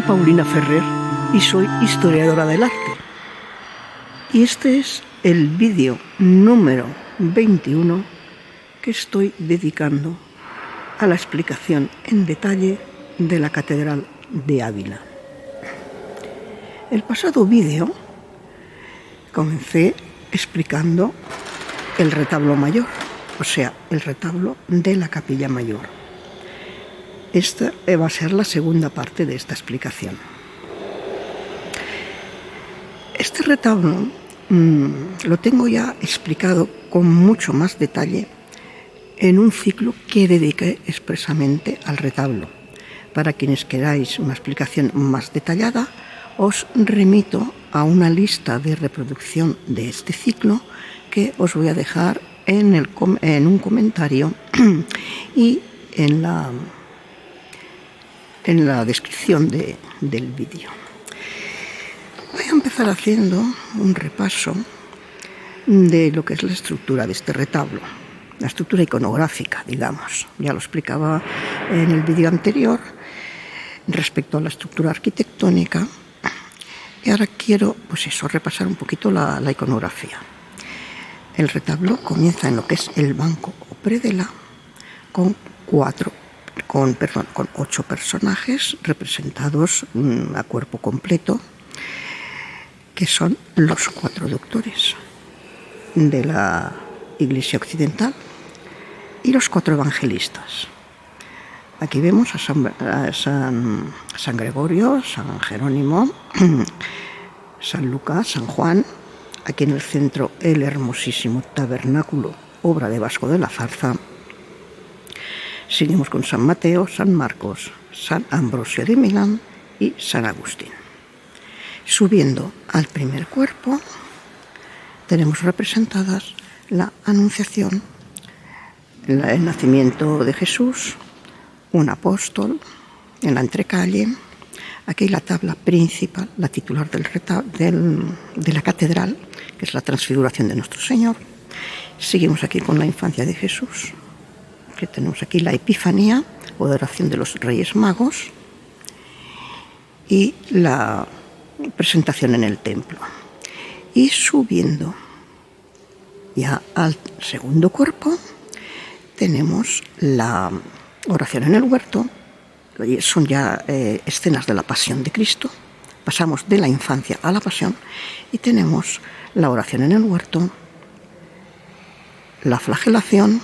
Paulina Ferrer y soy historiadora del arte. Y este es el vídeo número 21 que estoy dedicando a la explicación en detalle de la Catedral de Ávila. El pasado vídeo comencé explicando el retablo mayor, o sea, el retablo de la capilla mayor. Esta va a ser la segunda parte de esta explicación. Este retablo lo tengo ya explicado con mucho más detalle en un ciclo que dediqué expresamente al retablo. Para quienes queráis una explicación más detallada, os remito a una lista de reproducción de este ciclo que os voy a dejar en un comentario y en la descripción del vídeo. Voy a empezar haciendo un repaso de lo que es la estructura de este retablo, la estructura iconográfica, digamos. Ya lo explicaba en el vídeo anterior respecto a la estructura arquitectónica. Y ahora quiero, repasar un poquito la iconografía. El retablo comienza en lo que es el banco o predela con 8 personajes representados a cuerpo completo, que son los 4 doctores de la Iglesia Occidental y los 4 evangelistas. Aquí vemos a San Gregorio, San Jerónimo, San Lucas, San Juan. Aquí en el centro el hermosísimo tabernáculo, obra de Vasco de la Zarza. Seguimos con San Mateo, San Marcos, San Ambrosio de Milán y San Agustín. Subiendo al primer cuerpo tenemos representadas la Anunciación, el nacimiento de Jesús, un apóstol en la entrecalle. Aquí la tabla principal, la titular de la catedral, que es la transfiguración de nuestro Señor. Seguimos aquí con la infancia de Jesús, que tenemos aquí la Epifanía o adoración de los Reyes Magos y la presentación en el templo. Y subiendo ya al segundo cuerpo tenemos la oración en el huerto. Son ya escenas de la pasión de Cristo. Pasamos de la infancia a la pasión y tenemos la oración en el huerto, la flagelación,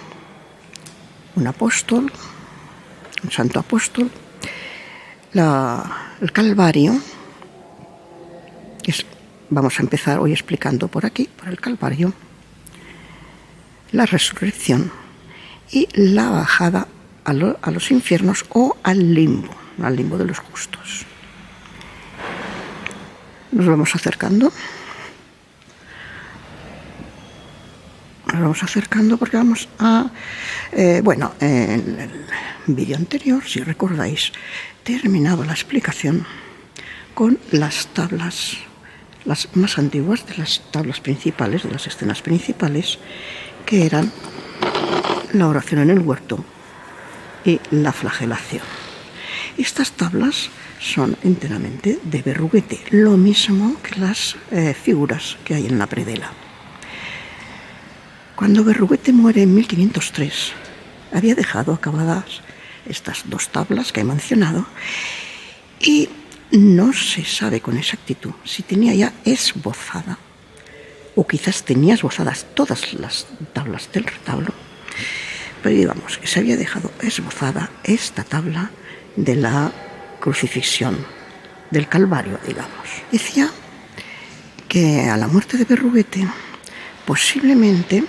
un apóstol, un santo apóstol, el Calvario. Vamos a empezar hoy explicando por aquí, por el Calvario, la resurrección y la bajada a los infiernos o al limbo de los justos. Nos vamos acercando porque vamos a... en el vídeo anterior, si recordáis, terminaba la explicación con las tablas, las más antiguas de las tablas principales, de las escenas principales, que eran la oración en el huerto y la flagelación. Estas tablas son enteramente de Berruguete, lo mismo que las figuras que hay en la predela. Cuando Berruguete muere en 1503, había dejado acabadas estas 2 tablas que he mencionado y no se sabe con exactitud si tenía ya esbozada o quizás tenía esbozadas todas las tablas del retablo, pero digamos que se había dejado esbozada esta tabla de la crucifixión, del Calvario, digamos. Decía que a la muerte de Berruguete posiblemente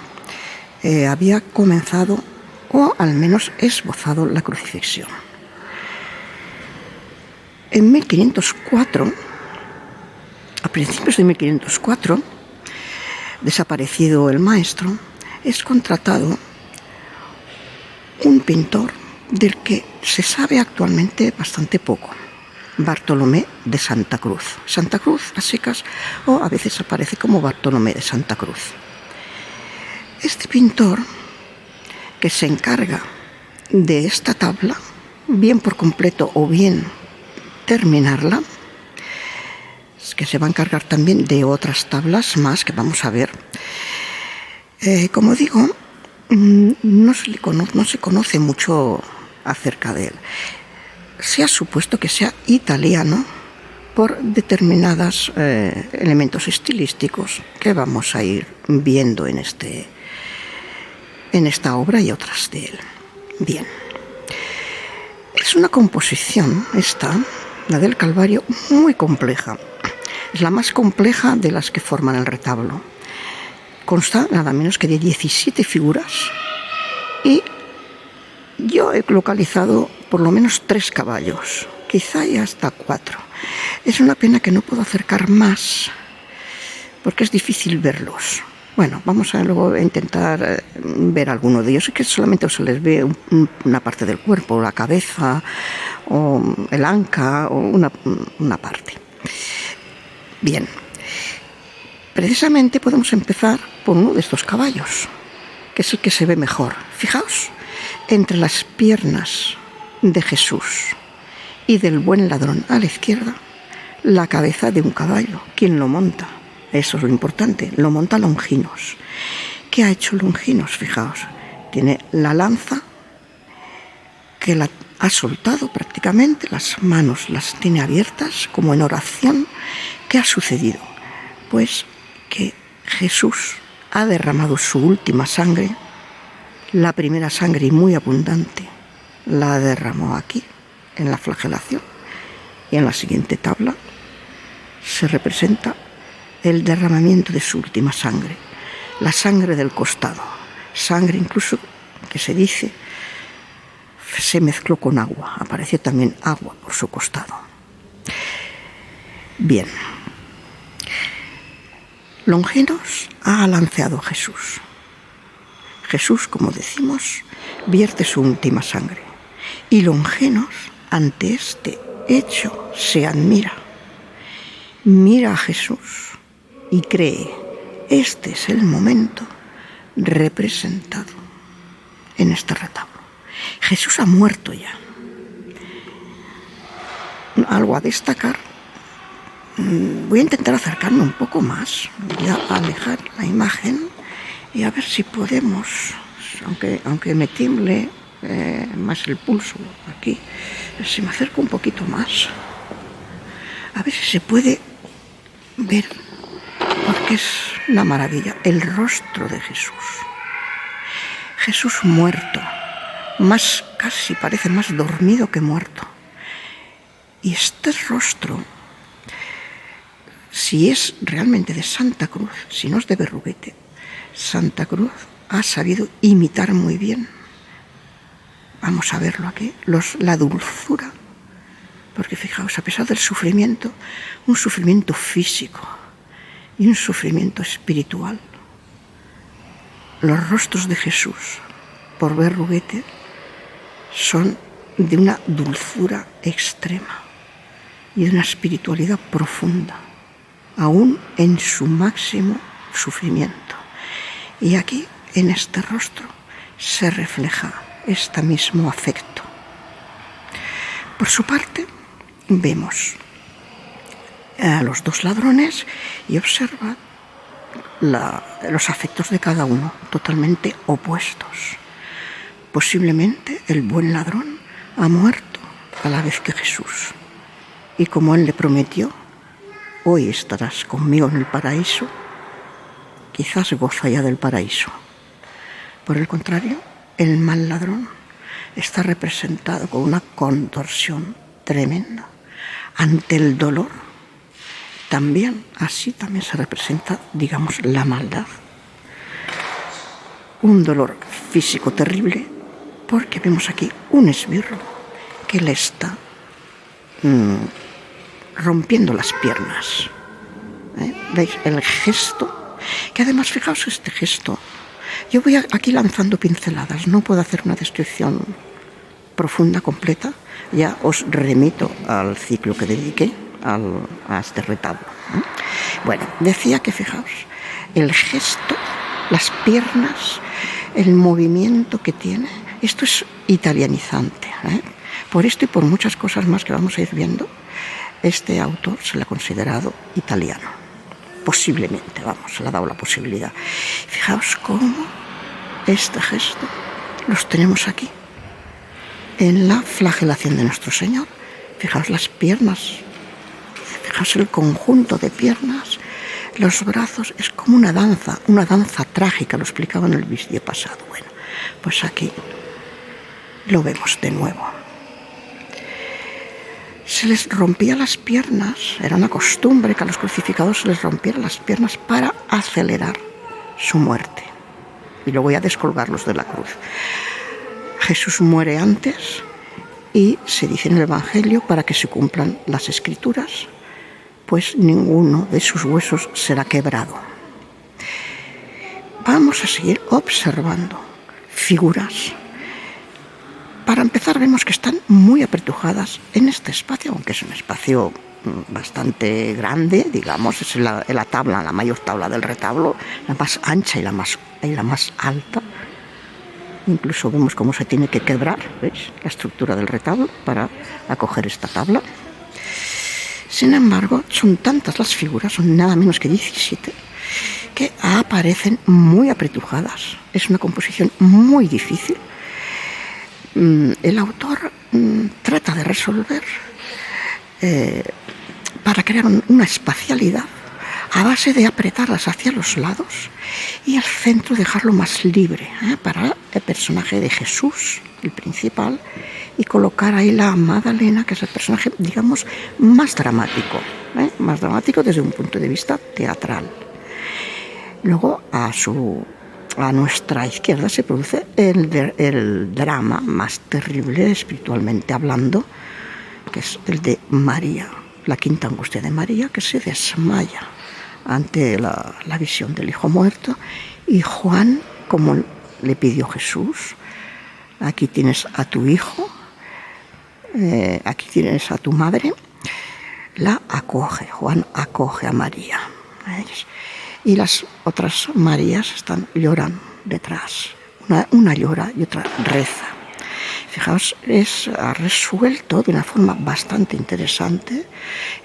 había comenzado o al menos esbozado la crucifixión. En 1504, a principios de 1504, desaparecido el maestro, es contratado un pintor del que se sabe actualmente bastante poco, Bartolomé de Santa Cruz. Santa Cruz a secas, o a veces aparece como Bartolomé de Santa Cruz. Este pintor, que se encarga de esta tabla, bien por completo o bien terminarla, que se va a encargar también de otras tablas más que vamos a ver. Como digo, no se conoce mucho acerca de él. Se ha supuesto que sea italiano por determinados elementos estilísticos que vamos a ir viendo en esta obra y otras de él. Bien. Es una composición, la del Calvario, muy compleja. Es la más compleja de las que forman el retablo. Consta nada menos que de 17 figuras y yo he localizado por lo menos 3 caballos, quizá y hasta 4. Es una pena que no puedo acercar más porque es difícil verlos. Bueno, vamos a luego intentar ver alguno de ellos. Es que solamente se les ve una parte del cuerpo, la cabeza, o el anca, o una parte. Bien, precisamente podemos empezar por uno de estos caballos, que es el que se ve mejor. Fijaos, entre las piernas de Jesús y del buen ladrón a la izquierda, la cabeza de un caballo. ¿Quién lo monta? Eso es lo importante, lo monta Longinos. ¿Qué ha hecho Longinos? Fijaos, tiene la lanza que la ha soltado prácticamente, las manos las tiene abiertas como en oración. ¿Qué ha sucedido? Pues que Jesús ha derramado su última sangre, la primera sangre y muy abundante, la derramó aquí, en la flagelación, y en la siguiente tabla se representa el derramamiento de su última sangre, la sangre del costado, sangre incluso que se dice se mezcló con agua, apareció también agua por su costado. Bien, Longinos ha lanceado a Jesús. Jesús, como decimos, vierte su última sangre y Longinos ante este hecho se admira, mira a Jesús y cree, este es el momento representado en este retablo. Jesús ha muerto ya. Algo a destacar, voy a intentar acercarme un poco más, voy a alejar la imagen y a ver si podemos, aunque me tiemble más el pulso aquí, si me acerco un poquito más, a ver si se puede ver, porque es una maravilla, el rostro de Jesús. Jesús muerto, casi parece más dormido que muerto. Y este rostro, si es realmente de Santa Cruz, si no es de Berruguete, Santa Cruz ha sabido imitar muy bien. Vamos a verlo aquí, la dulzura. Porque fijaos, a pesar del sufrimiento, un sufrimiento físico y un sufrimiento espiritual, los rostros de Jesús por Berruguete son de una dulzura extrema y de una espiritualidad profunda, aún en su máximo sufrimiento. Y aquí, en este rostro, se refleja este mismo afecto. Por su parte, vemos a los 2 ladrones y observa los afectos de cada uno, totalmente opuestos. Posiblemente el buen ladrón ha muerto a la vez que Jesús. Y como él le prometió, hoy estarás conmigo en el paraíso, quizás goza ya del paraíso. Por el contrario, el mal ladrón está representado con una contorsión tremenda ante el dolor. Así también se representa, digamos, la maldad. Un dolor físico terrible, porque vemos aquí un esbirro que le está rompiendo las piernas. ¿Veis el gesto? Que además, fijaos este gesto. Yo voy aquí lanzando pinceladas, no puedo hacer una descripción profunda, completa. Ya os remito al ciclo que dediqué a este retablo. Bueno, decía que fijaos, el gesto, las piernas, el movimiento que tiene, esto es italianizante. Por esto y por muchas cosas más que vamos a ir viendo, este autor se le ha considerado italiano. Posiblemente, se le ha dado la posibilidad. Fijaos cómo este gesto los tenemos aquí, en la flagelación de nuestro Señor. Fijaos las piernas, fijaos el conjunto de piernas, los brazos, es como una danza trágica, lo explicaba en el vídeo pasado. Bueno, pues aquí lo vemos de nuevo. Se les rompía las piernas, era una costumbre que a los crucificados se les rompieran las piernas para acelerar su muerte y luego ya descolgarlos de la cruz. Jesús muere antes y se dice en el Evangelio, para que se cumplan las Escrituras, pues ninguno de sus huesos será quebrado. Vamos a seguir observando figuras. Para empezar, vemos que están muy apretujadas en este espacio, aunque es un espacio bastante grande, digamos, es la tabla, la mayor tabla del retablo, la más ancha y la más alta. Incluso vemos cómo se tiene que quebrar, ¿veis?, la estructura del retablo para acoger esta tabla. Sin embargo, son tantas las figuras, son nada menos que 17, que aparecen muy apretujadas. Es una composición muy difícil. El autor trata de resolver para crear una espacialidad a base de apretarlas hacia los lados y al centro dejarlo más libre para el personaje de Jesús, el principal, y colocar ahí la Magdalena, que es el personaje, digamos, más dramático desde un punto de vista teatral. Luego, a nuestra izquierda se produce el drama más terrible espiritualmente hablando, que es el de María, la quinta angustia de María, que se desmaya ante la visión del hijo muerto, y Juan, como le pidió Jesús, aquí tienes a tu hijo, aquí tienes a tu madre, la acoge. Juan acoge a María, ¿veis? Y las otras Marías lloran detrás. Una llora y otra reza. Fijaos, ha resuelto de una forma bastante interesante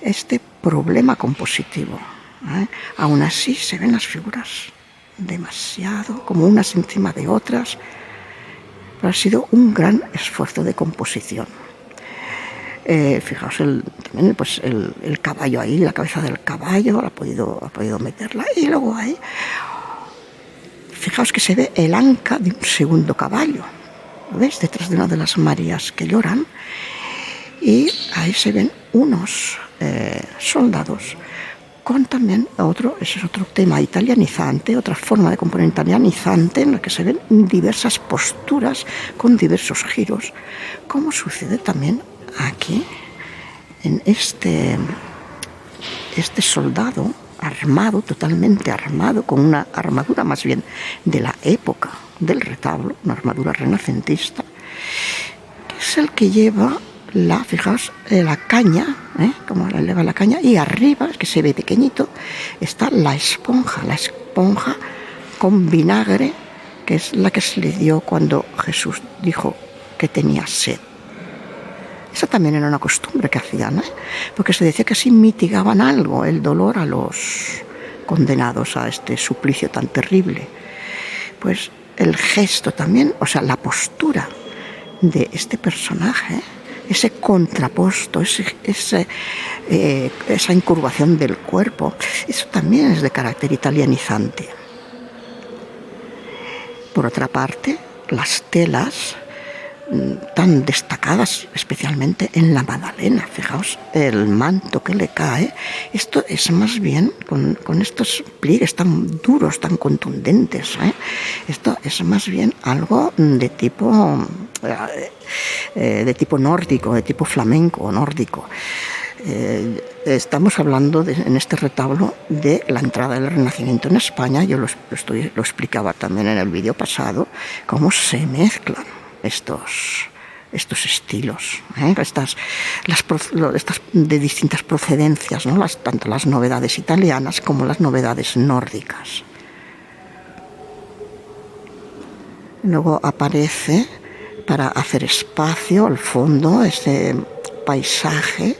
este problema compositivo. Aún así se ven las figuras demasiado, como unas encima de otras, pero ha sido un gran esfuerzo de composición. Fijaos también el caballo ahí, la cabeza del caballo, ha podido meterla, y luego ahí, fijaos que se ve el anca de un segundo caballo, ¿lo veis?, detrás de una de las Marías que lloran, y ahí se ven unos soldados con también ese es otro tema italianizante, otra forma de componer italianizante, en la que se ven diversas posturas con diversos giros, como sucede también aquí en este soldado armado, totalmente armado, con una armadura más bien de la época del retablo, una armadura renacentista, que es el que lleva fijaos, la caña, como le eleva la caña, y arriba, que se ve pequeñito, está la esponja con vinagre, que es la que se le dio cuando Jesús dijo que tenía sed. Esa también era una costumbre que hacían, porque se decía que así mitigaban algo el dolor a los condenados a este suplicio tan terrible. Pues el gesto también, o sea, la postura de este personaje, ese contraposto, esa incurvación del cuerpo, eso también es de carácter italianizante. Por otra parte, las telas tan destacadas, especialmente en la Magdalena, fijaos el manto que le cae, esto es más bien con estos pliegues tan duros, tan contundentes, esto es más bien algo de tipo nórdico, de tipo flamenco nórdico. Estamos hablando en este retablo de la entrada del Renacimiento en España. Yo lo explicaba también en el vídeo pasado, cómo se mezclan estos estilos, estas de distintas procedencias, ¿no? Tanto las novedades italianas como las novedades nórdicas. Luego aparece, para hacer espacio al fondo, este paisaje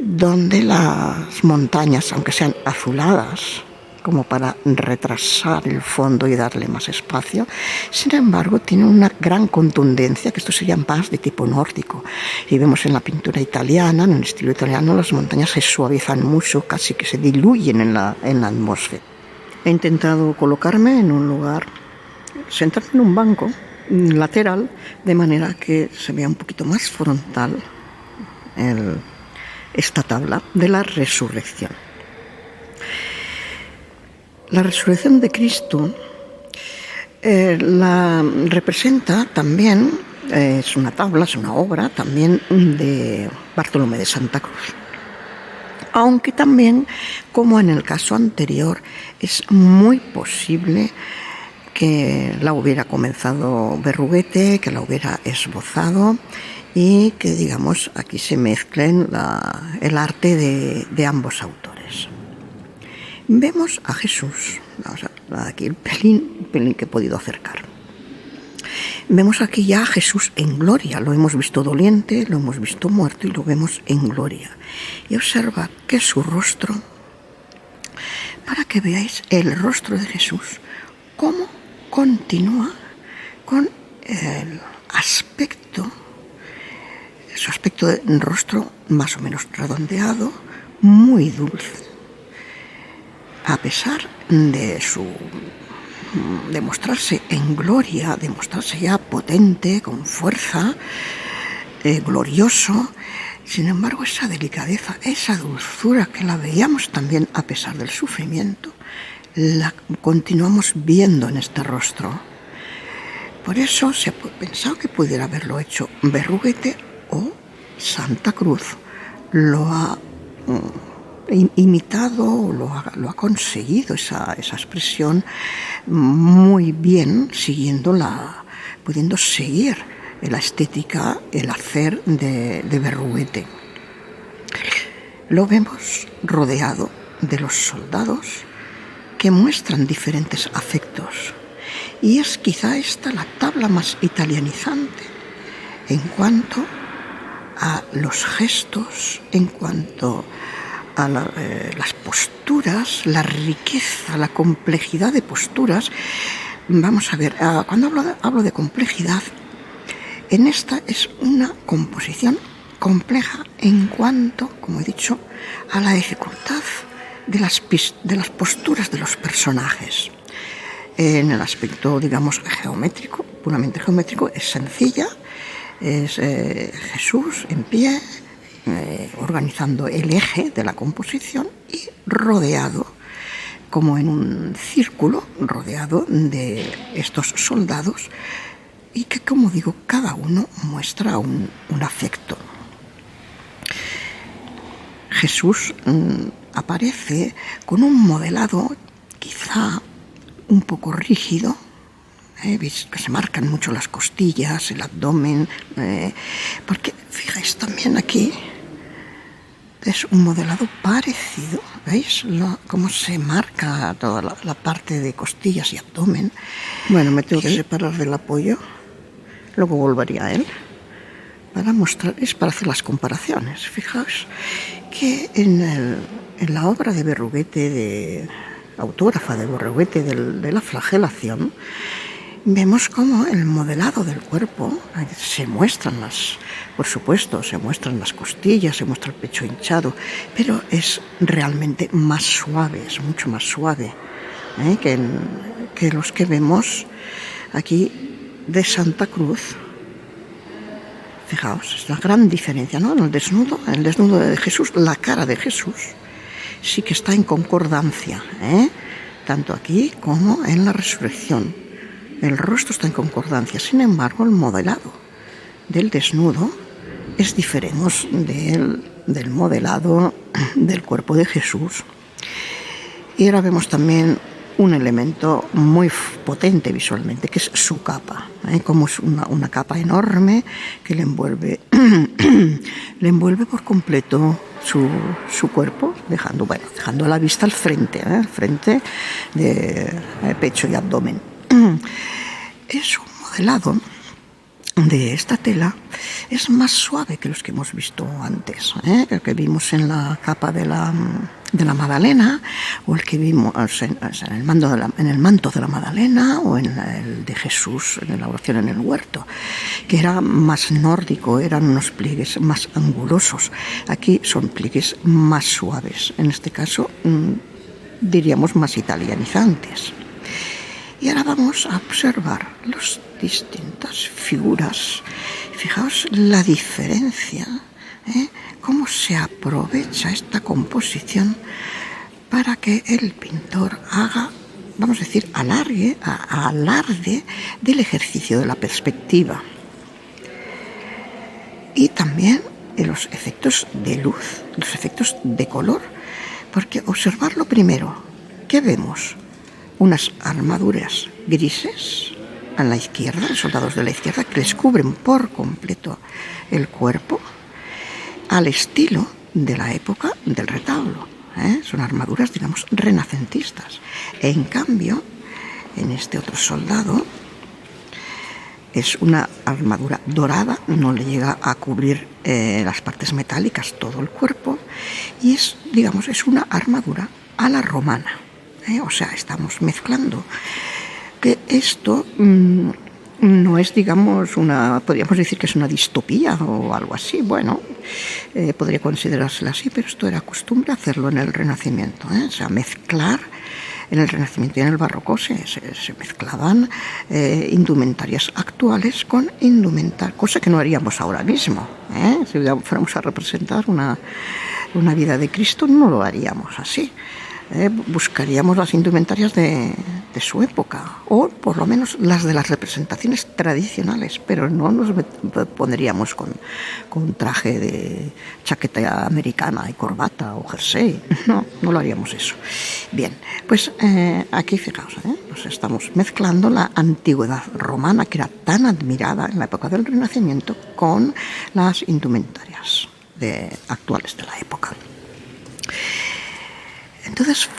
donde las montañas, aunque sean azuladas, como para retrasar el fondo y darle más espacio, sin embargo tienen una gran contundencia, que esto sería más de tipo nórdico. Y vemos en la pintura italiana, en el estilo italiano, las montañas se suavizan mucho, casi que se diluyen en la atmósfera. He intentado colocarme en un lugar, sentarme en un banco lateral, de manera que se vea un poquito más frontal esta tabla de la resurrección. La resurrección de Cristo la representa también, es una tabla, es una obra también de Bartolomé de Santa Cruz. Aunque también, como en el caso anterior, es muy posible que la hubiera comenzado Berruguete, que la hubiera esbozado y que, digamos, aquí se mezclen el arte de ambos autores. Vemos a Jesús, vamos a ver aquí el pelín que he podido acercar. Vemos aquí ya a Jesús en gloria, lo hemos visto doliente, lo hemos visto muerto y lo vemos en gloria. Y observa que su rostro, para que veáis el rostro de Jesús, cómo continúa con el aspecto, su aspecto de rostro más o menos redondeado, muy dulce. A pesar de mostrarse en gloria, de mostrarse ya potente, con fuerza, glorioso, sin embargo esa delicadeza, esa dulzura que la veíamos también a pesar del sufrimiento, la continuamos viendo en este rostro. Por eso se ha pensado que pudiera haberlo hecho Berruguete o Santa Cruz. Lo ha imitado, lo ha conseguido esa expresión muy bien, pudiendo seguir la estética, el hacer de Berruguete. Lo vemos rodeado de los soldados que muestran diferentes afectos, y es quizá esta la tabla más italianizante en cuanto a los gestos, en cuanto a las posturas, la riqueza, la complejidad de posturas. Vamos a ver, cuando hablo de complejidad, en esta es una composición compleja en cuanto, como he dicho, a la dificultad de las posturas de los personajes. En el aspecto, digamos, geométrico, puramente geométrico, es sencilla, es Jesús en pie, organizando el eje de la composición y rodeado, como en un círculo, rodeado de estos soldados, y que, como digo, cada uno muestra un afecto. Jesús aparece con un modelado quizá un poco rígido, veis que se marcan mucho las costillas, el abdomen, porque fijáis también aquí, es un modelado parecido, ¿veis? Cómo se marca toda la parte de costillas y abdomen. Bueno, me tengo que separar del apoyo, luego volvería a él, para hacer las comparaciones. Fijaos que en la obra de Berruguete, autógrafa de Berruguete de la flagelación, vemos cómo el modelado del cuerpo se muestran por supuesto, se muestran las costillas, se muestra el pecho hinchado, pero es realmente más suave, es mucho más suave que los que vemos aquí de Santa Cruz. Fijaos, es la gran diferencia, ¿no? En el desnudo de Jesús, la cara de Jesús sí que está en concordancia, tanto aquí como en la resurrección. El rostro está en concordancia, sin embargo, el modelado del desnudo es diferente del modelado del cuerpo de Jesús. Y ahora vemos también un elemento muy potente visualmente, que es su capa, como es una capa enorme que le envuelve por completo su cuerpo, dejando a la vista el frente de pecho y abdomen. Es un modelado de esta tela es más suave que los que hemos visto antes, el que vimos en la capa de la Magdalena, o el que vimos en el manto de la Magdalena, o en el de Jesús en la oración en el huerto, que era más nórdico, eran unos pliegues más angulosos. Aquí son pliegues más suaves, en este caso diríamos más italianizantes. Y ahora vamos a observar las distintas figuras. Fijaos la diferencia, cómo se aprovecha esta composición para que el pintor haga, vamos a decir, alarde del ejercicio de la perspectiva. Y también los efectos de luz, los efectos de color. Porque observarlo primero, ¿qué vemos? Unas armaduras grises a la izquierda, los soldados de la izquierda, que les cubren por completo el cuerpo, al estilo de la época del retablo. Son armaduras, digamos, renacentistas. En cambio, en este otro soldado, es una armadura dorada, no le llega a cubrir las partes metálicas, todo el cuerpo, y es, digamos, es una armadura a la romana. O sea, estamos mezclando que esto no es, digamos, podríamos decir que es una distopía o algo así. Bueno, podría considerársela así, pero esto era costumbre hacerlo en el Renacimiento, o sea, mezclar. En el Renacimiento y en el Barroco se mezclaban indumentarias actuales con indumentarias, cosa que no haríamos ahora mismo. Si fuéramos a representar una vida de Cristo, no lo haríamos así. Buscaríamos las indumentarias de su época, o por lo menos las de las representaciones tradicionales, pero no nos pondríamos con traje de chaqueta americana y corbata o jersey. No lo haríamos eso. Bien, pues aquí fijaos, nos estamos mezclando la antigüedad romana, que era tan admirada en la época del Renacimiento, con las indumentarias actuales de la época. Entonces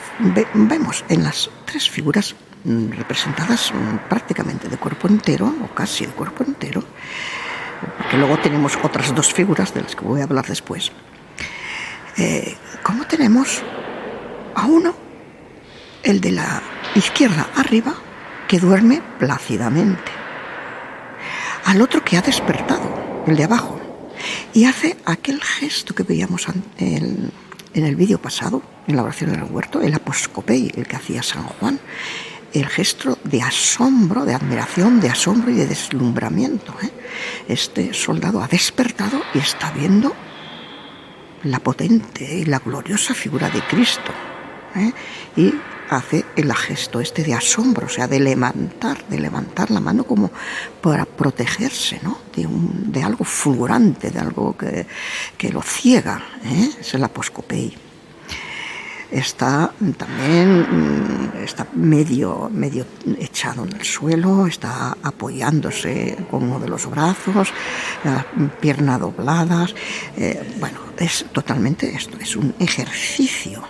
vemos en las tres figuras representadas prácticamente de cuerpo entero, o casi de cuerpo entero, porque luego tenemos otras dos figuras de las que voy a hablar después, como tenemos a uno, el de la izquierda arriba, que duerme plácidamente, al otro que ha despertado, el de abajo, y hace aquel gesto que veíamos en el vídeo pasado, en la oración del huerto, el aposcopei, el que hacía San Juan, el gesto de asombro, de admiración, de asombro y de deslumbramiento. Este soldado ha despertado y está viendo la potente y la gloriosa figura de Cristo, y hace el gesto este de asombro, o sea, de levantar la mano como para protegerse, ¿no?, de algo fulgurante, de algo que lo ciega. Es el aposcopei. Está medio echado en el suelo, está apoyándose con uno de los brazos, piernas dobladas. Bueno, es totalmente esto, es un ejercicio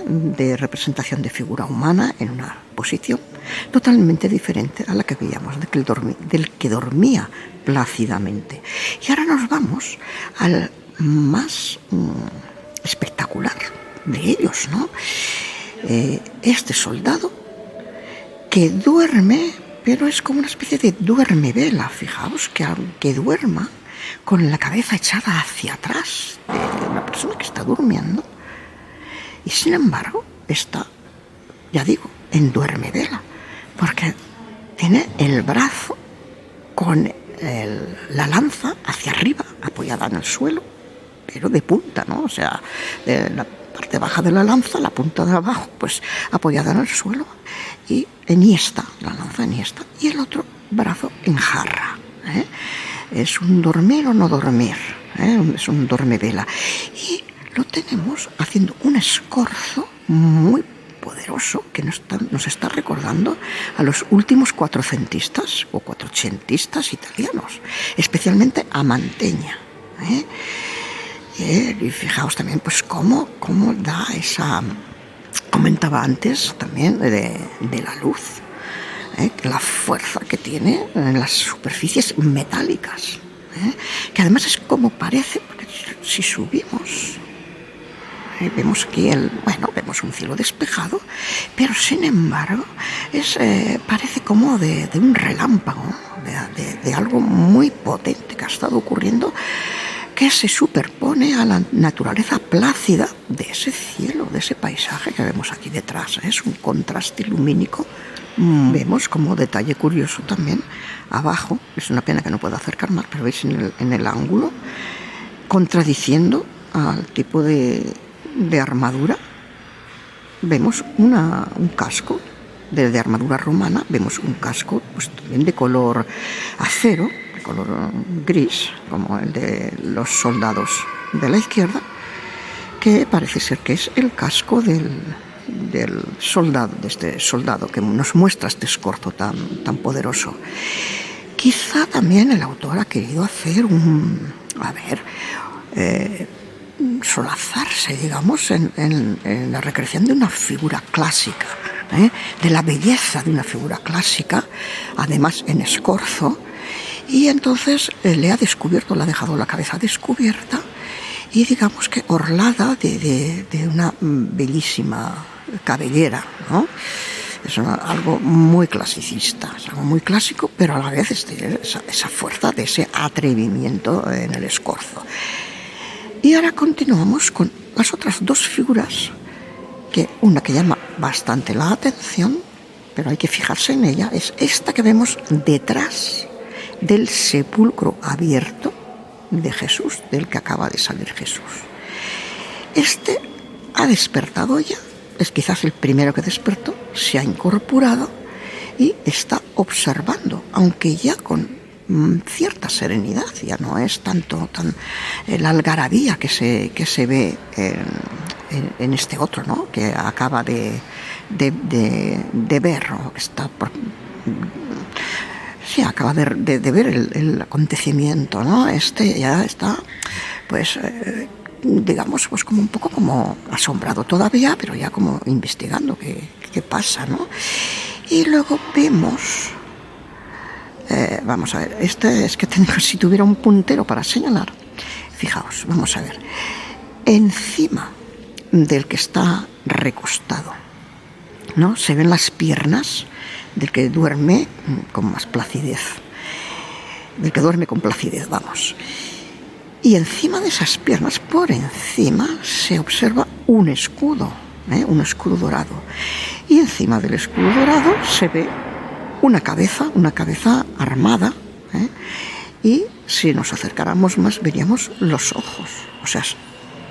de representación de figura humana en una posición totalmente diferente a la que veíamos del que dormía plácidamente. Y ahora nos vamos al más espectacular de ellos, ¿no? Este soldado que duerme, pero es como una especie de duerme-vela. Fijaos que aunque duerma con la cabeza echada hacia atrás de una persona que está durmiendo, y sin embargo está, ya digo, en duerme-vela, porque tiene el brazo con la lanza hacia arriba, apoyada en el suelo, pero de punta, ¿no? O sea, la parte baja de la lanza, la punta de abajo, pues apoyada en el suelo, y enhiesta, la lanza enhiesta, y el otro brazo en jarra. Es un dormir o no dormir, es un dorme-vela. Y lo tenemos haciendo un escorzo muy poderoso que nos está recordando a los últimos cuatrocentistas o cuatrocentistas italianos, especialmente a Mantegna. Y fijaos también pues cómo da esa, comentaba antes también de la luz, la fuerza que tiene en las superficies metálicas, que además es como parece, porque si subimos, vemos aquí vemos un cielo despejado, pero sin embargo parece como de un relámpago, de algo muy potente que ha estado ocurriendo, que se superpone a la naturaleza plácida de ese cielo, de ese paisaje que vemos aquí detrás. Es un contraste lumínico. Vemos como detalle curioso también abajo, es una pena que no pueda acercar más, pero veis en el ángulo, contradiciendo al tipo de armadura, vemos un casco de armadura romana, vemos un casco pues también de color acero, de color gris, como el de los soldados de la izquierda, que parece ser que es el casco del soldado, de este soldado que nos muestra este escorzo tan poderoso. Quizá también el autor ha querido hacer solazarse, digamos, en la recreación de una figura clásica, de la belleza de una figura clásica, además en escorzo, y entonces le ha dejado la cabeza descubierta y digamos que orlada de una bellísima cabellera, ¿no? Es algo muy clasicista, es algo muy clásico, pero a la vez esa fuerza de ese atrevimiento en el escorzo. Y ahora continuamos con las otras dos figuras, una que llama bastante la atención, pero hay que fijarse en ella, es esta que vemos detrás del sepulcro abierto de Jesús, del que acaba de salir Jesús. Este ha despertado ya, es quizás el primero que despertó, se ha incorporado y está observando, aunque ya con cierta serenidad, ya no es tan la algarabía que se ve en este otro, ¿no? Que acaba de ver, ¿no? Acaba de ver el acontecimiento, ¿no? Ya está, pues, digamos, pues como un poco como asombrado todavía, pero ya como investigando qué pasa, ¿no? Y luego vemos, vamos a ver, es que si tuviera un puntero para señalar, fijaos, vamos a ver, encima del que está recostado, ¿no? Se ven las piernas del que duerme con más placidez, vamos. Y encima de esas piernas, por encima, se observa un escudo dorado. Y encima del escudo dorado se ve una cabeza armada, y si nos acercáramos más veríamos los ojos. O sea, es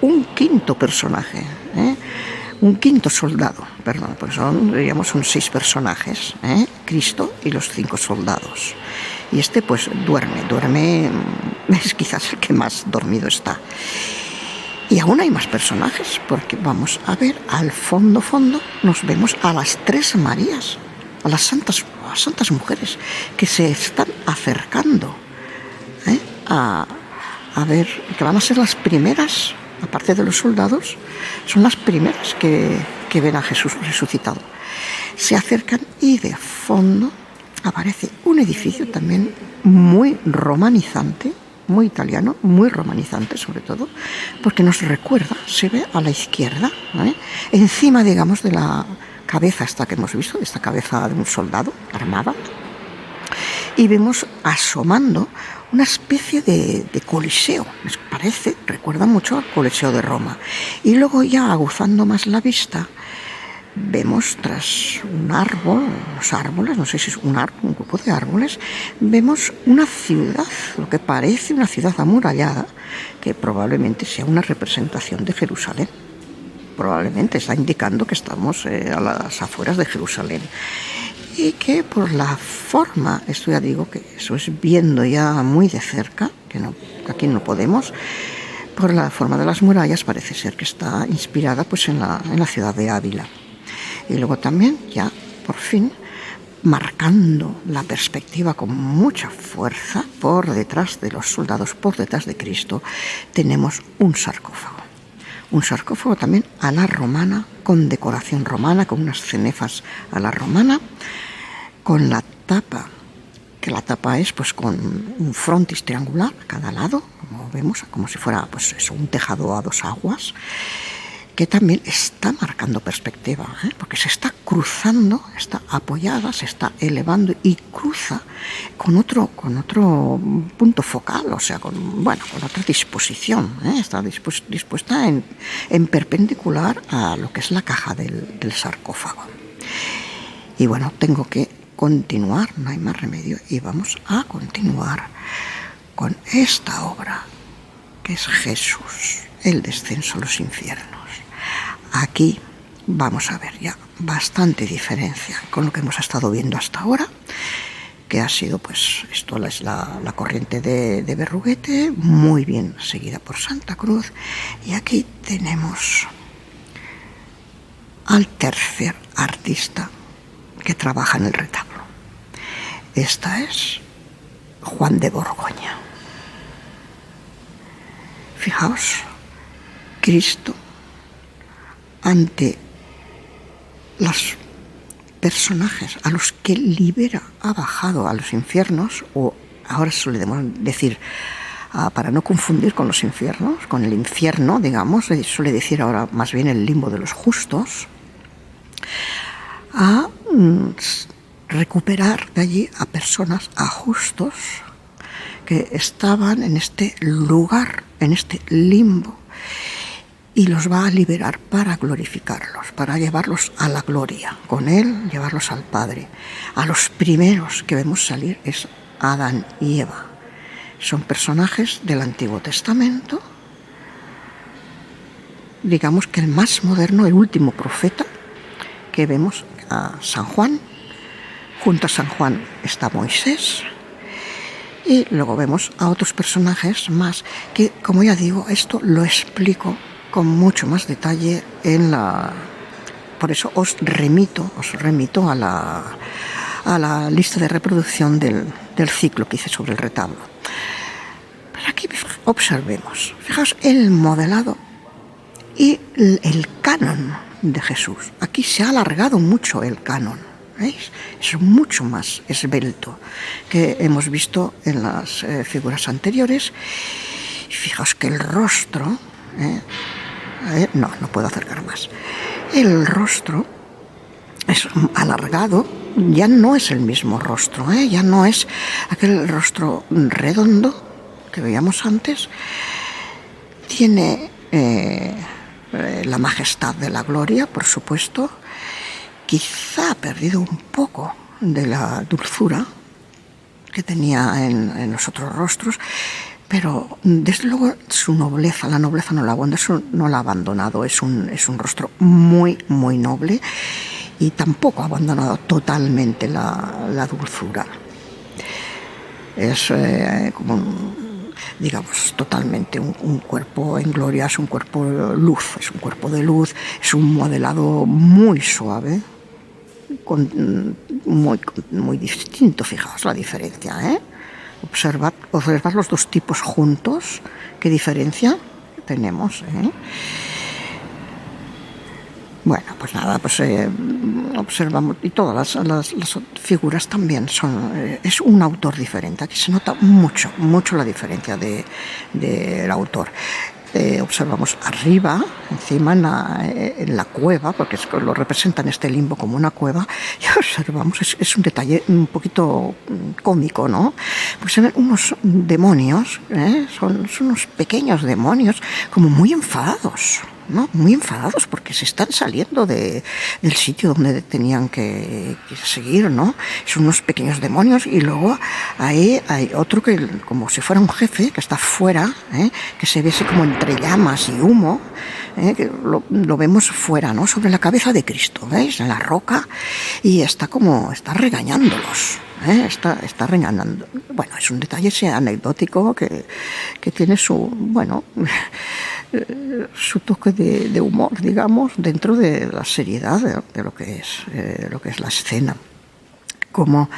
un quinto personaje, un quinto soldado, perdón, pues son 6 personajes, Cristo y los 5 soldados. Y pues duerme, es quizás el que más dormido está. Y aún hay más personajes, porque vamos a ver, al fondo nos vemos a las 3 Marías, a las santas mujeres, que se están acercando, a ver, que van a ser las primeras, aparte de los soldados, son las primeras que ven a Jesús resucitado. Se acercan y de fondo aparece un edificio también muy romanizante, muy italiano, muy romanizante sobre todo, porque nos recuerda, se ve a la izquierda, encima, digamos, de la cabeza esta que hemos visto, esta cabeza de un soldado armada, y vemos asomando una especie de coliseo, recuerda mucho al Coliseo de Roma. Y luego ya aguzando más la vista, vemos tras unos árboles, no sé si es un grupo de árboles, vemos una ciudad, lo que parece una ciudad amurallada, que probablemente sea una representación de Jerusalén. Probablemente está indicando que estamos a las afueras de Jerusalén. Y que por la forma, esto ya digo que eso es viendo ya muy de cerca, que aquí no podemos, por la forma de las murallas parece ser que está inspirada pues en la ciudad de Ávila. Y luego también ya por fin marcando la perspectiva con mucha fuerza por detrás de los soldados, por detrás de Cristo, tenemos un sarcófago. Un sarcófago también a la romana, con decoración romana, con unas cenefas a la romana, con la tapa, que la tapa es pues con un frontis triangular a cada lado, como vemos, como si fuera pues eso, un tejado a dos aguas, que también está marcando perspectiva, porque se está cruzando, está apoyada, se está elevando y cruza con otro punto focal, o sea, con otra disposición, está dispuesta en perpendicular a lo que es la caja del sarcófago. Y bueno, tengo que continuar, no hay más remedio, y vamos a continuar con esta obra, que es Jesús, el descenso a los infiernos. Aquí vamos a ver ya bastante diferencia con lo que hemos estado viendo hasta ahora, que ha sido, pues, esto es la corriente de Berruguete, muy bien seguida por Santa Cruz, y aquí tenemos al tercer artista que trabaja en el retablo. Esta es Juan de Borgoña. Fijaos, Cristo ante los personajes a los que libera, ha bajado a los infiernos, o ahora solemos decir, para no confundir con los infiernos, con el infierno, digamos, se suele decir ahora más bien el limbo de los justos, a recuperar de allí a personas, a justos, que estaban en este lugar, en este limbo, y los va a liberar para glorificarlos, para llevarlos a la gloria, con él llevarlos al Padre. A los primeros que vemos salir es Adán y Eva. Son personajes del Antiguo Testamento, digamos que el más moderno, el último profeta que vemos, a San Juan. Junto a San Juan está Moisés, y luego vemos a otros personajes más que, como ya digo, esto lo explico con mucho más detalle por eso os remito a la lista de reproducción del ciclo que hice sobre el retablo. Pero aquí observemos, fijaos el modelado y el canon de Jesús. Aquí se ha alargado mucho el canon, ¿veis? Es mucho más esbelto que hemos visto en las figuras anteriores. Fijaos que el rostro, no puedo acercar más. El rostro es alargado, ya no es el mismo rostro, ya no es aquel rostro redondo que veíamos antes. Tiene la majestad de la gloria, por supuesto. Quizá ha perdido un poco de la dulzura que tenía en los otros rostros, pero desde luego su nobleza, la nobleza no la ha abandonado, es un rostro muy, muy noble, y tampoco ha abandonado totalmente la dulzura. Es como digamos, totalmente un cuerpo en gloria, es un cuerpo luz, es un cuerpo de luz, es un modelado muy suave, muy distinto. Fijaos la diferencia, Observad los dos tipos juntos, qué diferencia tenemos, Bueno, pues nada, pues observamos, y todas las figuras también son, es un autor diferente. Aquí se nota mucho la diferencia del autor. Observamos arriba, encima en la cueva, porque lo representan este limbo como una cueva, y observamos, es un detalle un poquito cómico, ¿no? Pues se ven unos demonios, son unos pequeños demonios, como muy enfadados, ¿no? Muy enfadados porque se están saliendo del sitio donde tenían que seguir, ¿no? Son unos pequeños demonios, y luego ahí hay otro que, como si fuera un jefe, que está fuera, que se ve así como entre llamas y humo, que lo vemos fuera, ¿no? Sobre la cabeza de Cristo, ¿veis? En la roca, y está regañándolos. Está regañando. Bueno, es un detalle anecdótico que tiene su toque de humor, digamos, dentro de la seriedad de lo que es la escena. Como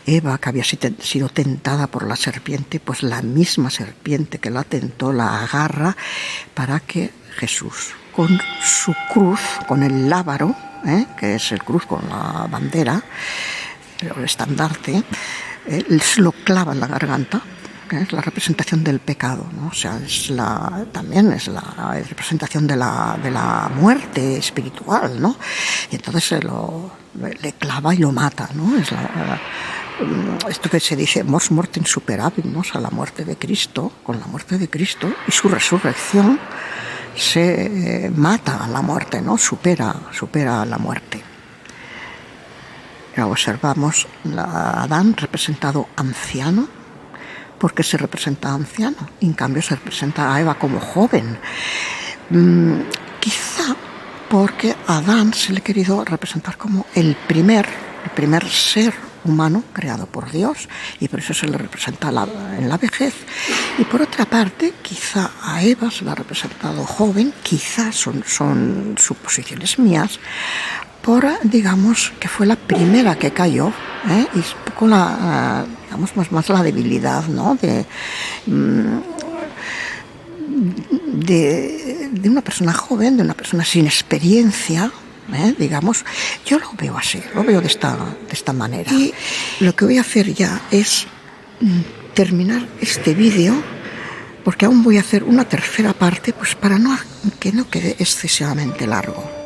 Eva, que había sido tentada por la serpiente, pues la misma serpiente que la tentó la agarra para que Jesús, con su cruz, con el lábaro, que es el cruz con la bandera, el estandarte, se lo clava en la garganta, que es la representación del pecado, ¿no? O sea, también es la representación de la muerte espiritual, ¿no? Y entonces le clava y lo mata, ¿no? Esto que se dice mors mortem superabit, ¿no? O sea, la muerte de Cristo, con la muerte de Cristo y su resurrección se mata a la muerte, ¿no? Supera la muerte. Ya observamos a Adán representado anciano. ¿Por qué se representa anciano? En cambio se representa a Eva como joven. Quizá porque a Adán se le ha querido representar como el primer ser humano creado por Dios, y por eso se le representa en la vejez. Y por otra parte, quizá a Eva se la ha representado joven, quizá son suposiciones mías, digamos, que fue la primera que cayó, y es un poco digamos, más la debilidad, ¿no? De una persona joven, de una persona sin experiencia, digamos. Yo lo veo así, lo veo de esta manera. Y lo que voy a hacer ya es terminar este vídeo, porque aún voy a hacer una tercera parte, pues para que no quede excesivamente largo.